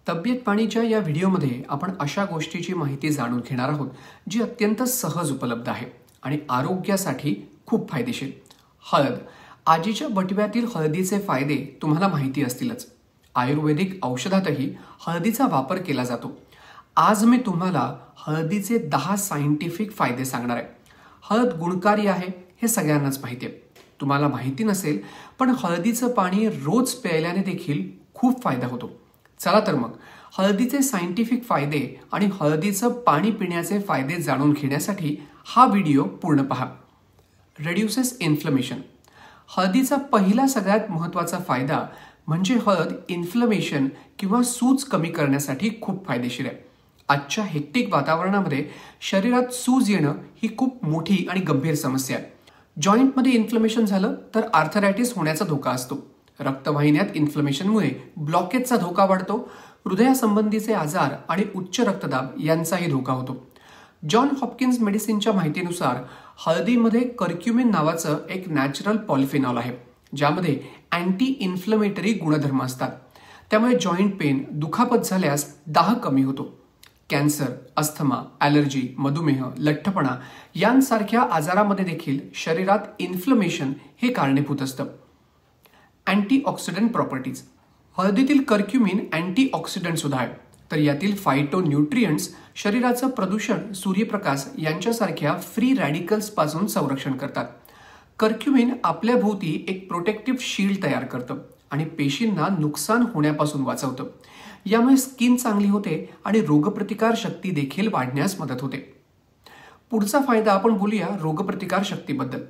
तब्येत पाणीच्या या व्हिडिओमध्ये आपण अशा गोष्टीची माहिती जाणून घेणार आहोत जी अत्यंत सहज उपलब्ध आहे आणि आरोग्यासाठी खूप फायदेशीर. हळद. आजीच्या बटव्यातील हळदीचे फायदे तुम्हाला माहिती असतीलच. आयुर्वेदिक औषधातही हळदीचा वापर केला जातो. आज मी तुम्हाला हळदीचे 10 सायंटिफिक फायदे सांगणार आहे. हळद गुणकारी आहे हे सगळ्यांनाच माहिती आहे. तुम्हाला माहिती नसेल पण हळदीचं पाणी रोज प्यायल्याने देखील खूप फायदा होतो. चला तर मग हळदीचे सायंटिफिक फायदे आणि हळदीचं पाणी पिण्याचे फायदे जाणून घेण्यासाठी हा व्हिडिओ पूर्ण पहा. Reduces inflammation. हळदीचा पहिला सगळ्यात महत्त्वाचा फायदा म्हणजे हळद इन्फ्लमेशन किंवा सूज कमी करण्यासाठी खूप फायदेशीर आहे. आजच्या हेक्टिक वातावरणामध्ये शरीरात सूज येणं ही खूप मोठी आणि गंभीर समस्या आहे. जॉइंटमध्ये इन्फ्लमेशन झालं तर आर्थरायटिस होण्याचा धोका असतो. रक्तवाहिन्यात इन्फ्लमेशनमुळे ब्लॉकेजचा धोका वाढतो. हृदयासंबंधीचे आजार आणि उच्च रक्तदाब यांचाही धोका होतो. जॉन हॉपकिन्स मेडिसिनच्या माहितीनुसार हळदीमध्ये कर्क्युमिन नावाचं एक नॅचरल पॉलिफेनॉल आहे ज्यामध्ये अँटी इन्फ्लमेटरी गुणधर्म असतात. त्यामुळे जॉइंट पेन, दुखापत झाल्यास दाह कमी होतो. कॅन्सर, अस्थमा, ॲलर्जी, मधुमेह, लठ्ठपणा यांसारख्या आजारामध्ये देखील शरीरात इन्फ्लमेशन हे कारणीभूत असतं. Antioxidant properties. हळदीतील कर्क्युमिन अँटीऑक्सिडंट सुद्धा आहे. तर यातील फायटोन्यूट्रियंट्स शरीराचं प्रदूषण, सूर्यप्रकाश यांच्यासारख्या फ्री रॅडिकल्स पासून संरक्षण करतात. कर्क्युमिन आपल्या भोवती एक प्रोटेक्टिव्ह शील्ड तयार करतं आणि पेशींना नुकसान होण्यापासून वाचवतं. यामुळे स्किन चांगली होते आणि रोगप्रतिकार शक्ती देखील वाढण्यास मदत होते. पुढचा फायदा आपण बोलूया रोगप्रतिकार शक्तीबद्दल.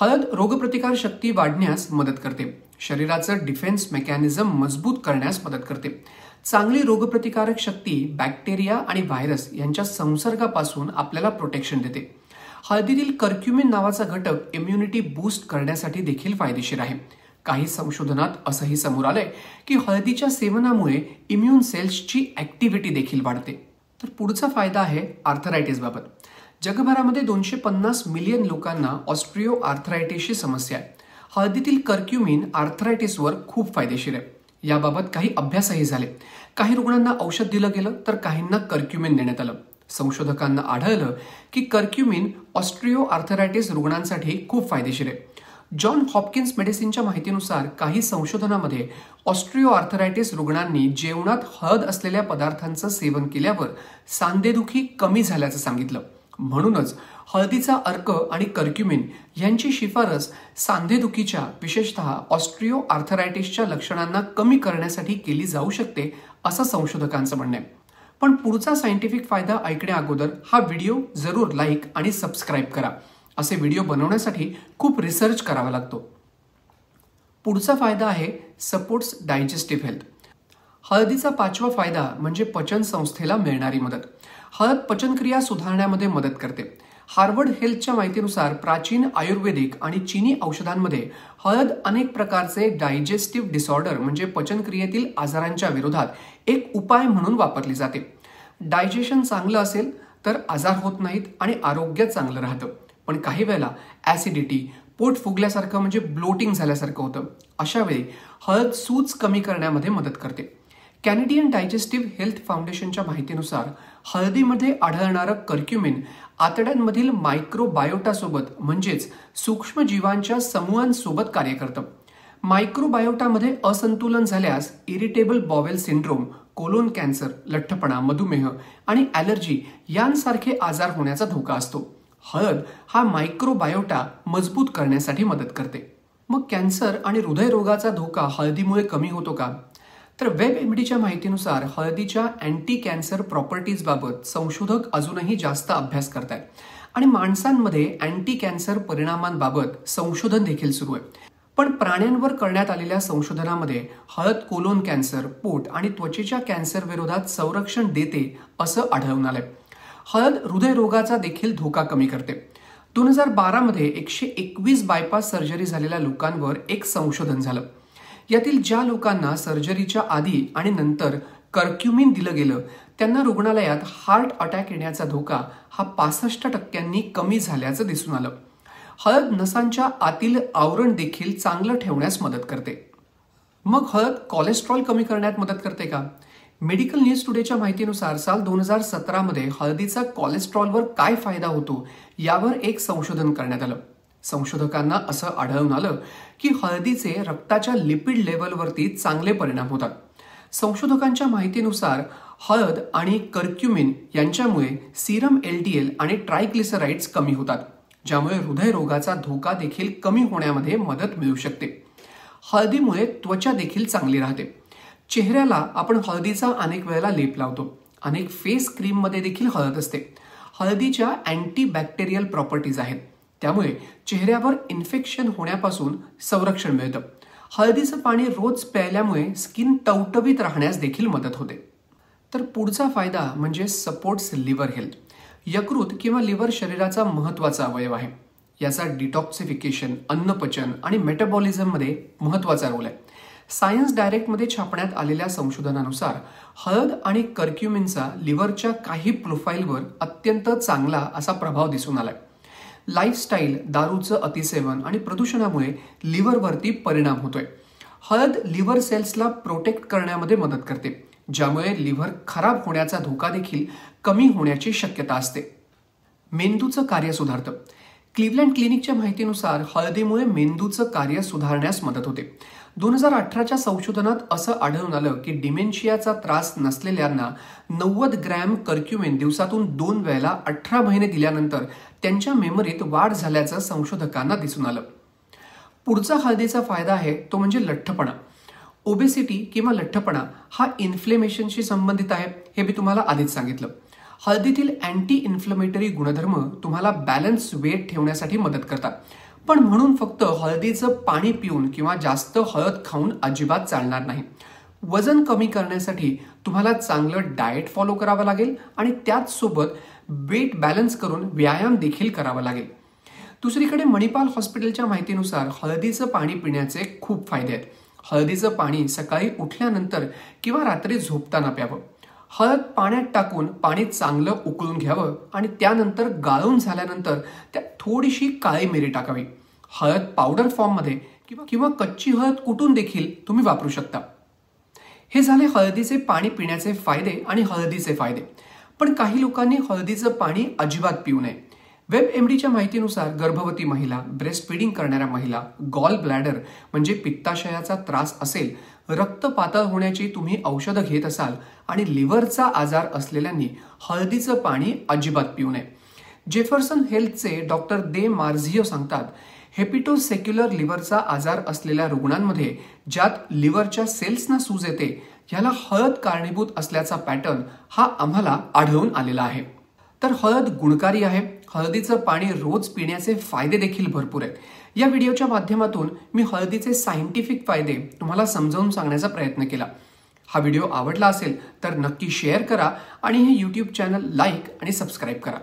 हळद रोगप्रतिकार शक्ती वाढण्यास मदत करते. शरीराचं डिफेन्स मेकॅनिझम मजबूत करण्यास मदत करते. चांगली रोगप्रतिकारक शक्ती बॅक्टेरिया आणि व्हायरस यांच्या संसर्गापासून आपल्याला प्रोटेक्शन देते. हळदीतील कर्क्युमिन नावाचा घटक इम्युनिटी बूस्ट करण्यासाठी देखील फायदेशीर आहे. काही संशोधनात असंही समोर आलंय की हळदीच्या सेवनामुळे इम्युन सेल्सची ऍक्टिव्हिटी देखील वाढते. तर पुढचा फायदा आहे आर्थरायटिस बाबत. जगभरामध्ये 250 मिलियन लोकांना ऑस्ट्रिओ आर्थरायटिसची समस्या आहे. हळदीतील कर्क्युमिन आर्थरायटिसवर खूप फायदेशीर आहे. याबाबत काही अभ्यासही झाले. काही रुग्णांना औषध दिलं गेलं तर काहींना कर्क्युमिन देण्यात आलं. संशोधकांना आढळलं की कर्क्युमिन ऑस्ट्रिओ आर्थरायटिस रुग्णांसाठी खूप फायदेशीर आहे. जॉन हॉपकिन्स मेडिसिनच्या माहितीनुसार काही संशोधनामध्ये ऑस्ट्रिओ आर्थरायटिस रुग्णांनी जेवणात हळद असलेल्या पदार्थांचं सेवन केल्यावर सांधेदुखी कमी झाल्याचं सांगितलं. म्हणूनच हळदीचा अर्क आणि कर्क्युमिन यांची शिफारस सांधेदुखीच्या, विशेषतः ऑस्ट्रिओ आर्थरायटिसच्या लक्षणांना कमी करण्यासाठी केली जाऊ शकते असं संशोधकांचं म्हणणं आहे. पण पुढचा सायंटिफिक फायदा ऐकण्या अगोदर हा व्हिडिओ जरूर लाईक आणि सबस्क्राईब करा. असे व्हिडिओ बनवण्यासाठी खूप रिसर्च करावा लागतो. पुढचा फायदा आहे सपोर्ट्स डायजेस्टिव्ह हेल्थ. हळदीचा 5वा फायदा म्हणजे पचन संस्थेला मिळणारी मदत. हळद पचनक्रिया सुधारण्यामध्ये मदत करते. हार्वर्ड हेल्थच्या माहितीनुसार प्राचीन आयुर्वेदिक आणि चीनी औषधांमध्ये हळद अनेक प्रकारचे डायजेस्टिव्ह डिसऑर्डर म्हणजे पचनक्रियेतील आजारांच्या विरोधात एक उपाय म्हणून वापरली जाते. डायजेशन चांगलं असेल तर आजार होत नाहीत आणि आरोग्य चांगलं राहतं. पण काही वेळेला ॲसिडिटी, पोट फुगल्यासारखं म्हणजे ब्लोटिंग झाल्यासारखं होतं. अशा वेळी हळद सूज कमी करण्यामध्ये मदत करते. कॅनेडियन डायजेस्टिव्ह हेल्थ फाउंडेशनच्या माहितीनुसार हळदीमध्ये आढळणारं कर्क्युमिन आतड्यांमधील मायक्रोबायोटासोबत म्हणजेच सूक्ष्मजीवांच्या समूहांसोबत कार्य करतं. मायक्रोबायोटामध्ये असंतुलन झाल्यास irritable bowel syndrome, colon cancer, लठ्ठपणा, मधुमेह आणि ॲलर्जी यांसारखे आजार होण्याचा धोका असतो. हळद हा मायक्रोबायोटा मजबूत करण्यासाठी मदत करते. मग कॅन्सर आणि हृदयरोगाचा धोका हळदीमुळे कमी होतो का? तर वेबएमडीच्या माहितीनुसार हळदीच्या अँटी कॅन्सर प्रॉपर्टीजबाबत संशोधक अजूनही जास्त अभ्यास करतात आणि माणसांमध्ये अँटी कॅन्सर परिणामांबाबत संशोधन देखील सुरू आहे. पण प्राण्यांवर करण्यात आलेल्या संशोधनामध्ये हळद कोलोन कॅन्सर, पोट आणि त्वचेच्या कॅन्सर विरोधात संरक्षण देते असं आढळून आलंय. हळद हृदयरोगाचा देखील धोका कमी करते. 2012 मध्ये 121 बायपास सर्जरी झालेल्या लोकांवर एक संशोधन झालं. यातील ज्या लोकांना सर्जरीच्या आधी आणि नंतर कर्क्युमिन दिलं गेलं त्यांना रुग्णालयात हार्ट अटॅक येण्याचा धोका हा 65% कमी झाल्याचं दिसून आलं. हळद नसांच्या आतील आवरण देखील चांगलं ठेवण्यास मदत करते. मग हळद कोलेस्ट्रॉल कमी करण्यात मदत करते का? मेडिकल न्यूज टुडेच्या माहितीनुसार साल 2017 मध्ये हळदीचा कोलेस्ट्रॉलवर काय फायदा होतो यावर एक संशोधन करण्यात आलं। संशोधकांना असं आढळून आलं की हळदीचे रक्ताच्या लिपिड लेवलवरती चांगले परिणाम होतात। संशोधकांच्या माहितीनुसार हळद आणि कर्क्युमिन यांच्यामुळे सीरम LDL आणि ट्रायग्लिसराइड्स कमी होतात, ज्यामुळे हृदयरोगाचा धोका देखील कमी होण्यामध्ये मदत मिळू शकते। हळदीमुळे त्वचा देखील चांगली राहते। चेहऱ्याला आपण हळदीचा अनेक वेळेला लेप लावतो। अनेक फेस क्रीम मध्ये देखील हळद असते। हळदीच्या अँटीबॅक्टेरियल प्रॉपर्टीज आहेत, त्यामुळे चेहऱ्यावर इन्फेक्शन होण्यापासून संरक्षण मिळतं। हळदीचं पाणी रोज प्यायल्यामुळे स्किन टवटवीत राहण्यास देखील मदत होते। तर पुढचा फायदा म्हणजे सपोर्ट्स लिव्हर हेल्थ। यकृत किंवा लिव्हर शरीराचा महत्त्वाचा अवयव आहे। याचा डिटॉक्सिफिकेशन, अन्नपचन आणि मेटाबॉलिझम मध्ये महत्त्वाचा रोल आहे। सायन्स डायरेक्ट मध्ये छापण्यात आलेल्या संशोधनानुसार हळद आणि कर्क्युमिनचा लिव्हरच्या काही प्रोफाईलवर अत्यंत चांगला असा प्रभाव दिसून आलाय। लाईफस्टाईल, दारूचं अतिसेवन आणि प्रदूषणामुळे लिव्हरवरती परिणाम होतोय। हळद लिव्हर सेल्सला प्रोटेक्ट करण्यामध्ये मदत करते, ज्यामुळे लिव्हर खराब होण्याचा धोका देखील कमी होण्याची शक्यता असते। मेंदूचं कार्य सुधारतं। क्लिव्हलँड क्लिनिकच्या माहितीनुसार हळदीमुळे मेंदूचं कार्य सुधारण्यास मदत होते। 2018च्या संशोधनात असं आढळून आलं की डिमेन्शियाचा त्रास नसलेल्यांना 90 ग्रॅम कर्क्युमिन दिवसातून 2 वेळेला 18 महिने दिल्यानंतर त्यांच्या मेमरीत वाढ झाल्याचं संशोधकांना दिसून आलं। पुढचा हळदीचा फायदा आहे तो म्हणजे लठ्ठपणा। ओबेसिटी किंवा लठ्ठपणा हा इन्फ्लेमेशनशी संबंधित आहे, हे मी तुम्हाला आधीच सांगितलं। हळदीतील अँटी इन्फ्लेमेटरी गुणधर्म तुम्हाला बॅलन्स वेट ठेवण्यासाठी मदत करतात, पण म्हणून फक्त हळदीचं पाणी पिऊन किंवा जास्त हळद खाऊन अजिबात चालणार नाही। वजन कमी करण्यासाठी तुम्हाला चांगलं डाएट फॉलो करावं लागेल आणि त्याच सोबत वेट बॅलन्स करून व्यायाम देखील करावा लागेल। दुसरीकडे मणिपाल हॉस्पिटलच्या माहितीनुसार हळदीचं पाणी पिण्याचे खूप फायदे आहेत। हळदीचं पाणी सकाळी उठल्यानंतर किंवा रात्री झोपताना प्यावं। हळद पाण्यात टाकून पाणी चांगलं उकळून घ्यावं आणि त्यानंतर गाळून झाल्यानंतर त्यात थोडीशी काळी मिरी टाकावी। हळद पावडर फॉर्ममध्ये किंवा कच्ची हळद कुटून देखील तुम्ही वापरू शकता। हे झाले हळदीचे पाणी पिण्याचे फायदे आणि हळदीचे फायदे। पण काही लोकांनी हळदीचं पाणी अजिबात पिऊ नये। WebMDच्या माहितीनुसार गर्भवती महिला, ब्रेस्ट फीडिंग करणाऱ्या महिला, गॉल ब्लॅडर म्हणजे पित्ताशयाचा त्रास असेल, रक्त पातळ होण्याची तुम्ही औषधं घेत असाल आणि लिव्हरचा आजार असलेल्यांनी हळदीचं पाणी अजिबात पिऊ नये। जेफरसन हेल्थचे डॉक्टर दे मार्झियो सांगतात, हेपिटोसेक्युलर लिव्हरचा आजार असलेल्या रुग्णांमध्ये ज्यात लिव्हरच्या सेल्सना सूज येते, याला हळद कारणीभूत असल्याचा पॅटर्न हा आम्हाला आढळून आलेला आहे। तर हळद गुणकारी आहे। हळदीचं पाणी रोज पिण्याचे फायदे देखील भरपूर आहेत। या व्हिडिओच्या माध्यमातून मी हळदीचे सायंटिफिक फायदे तुम्हाला समजावून सांगण्याचा प्रयत्न केला। हा व्हिडिओ आवडला असेल तर नक्की शेअर करा आणि हे YouTube चॅनल लाईक आणि सबस्क्राईब करा।